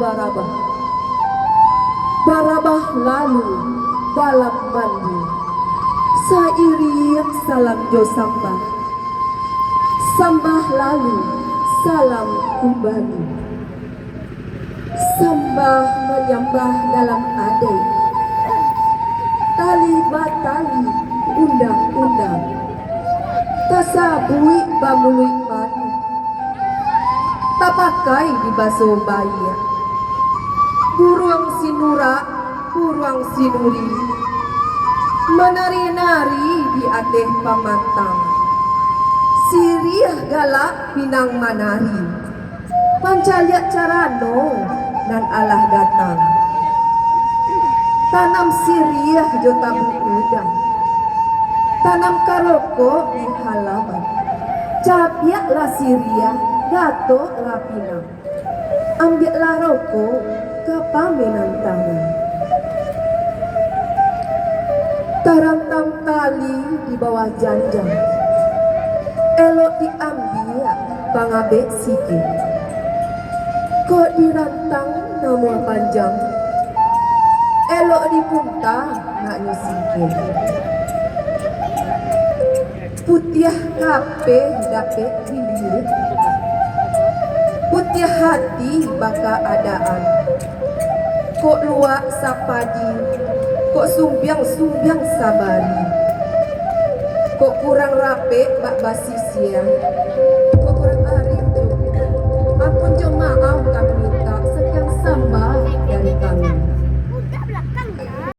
Barabah. Barabah lalu balam mandi, sairing salam jo sambah. Sambah lalu salam kubani. Sambah menyambah dalam adai, tali batali undang-undang, tasabui bamului mani, tak pakai di baso bayar. Buruang sinura, buruang sinuri, menari-nari di ateh pamantang. Siriah galak pinang manari, pancaliak carano dan Allah datang. Tanam siriah jota udang, tanam karoko di halaman. Capiaklah siriah, gato-lah pinang. Ambillah rokok ke pamenan tangan. Tarantang tali di bawah janjang, elok diambil pangabek sikit. Kok dirantang nama panjang, elok dipuntah nak nyusikit. Putiah kape dapet dilirik, putiah hati baka adaan. Kok luak sapadi, kok sumbiang sabari. Kok kurang rape bak basi siang, kok kurang arif tu. Ampun jo maaf kami.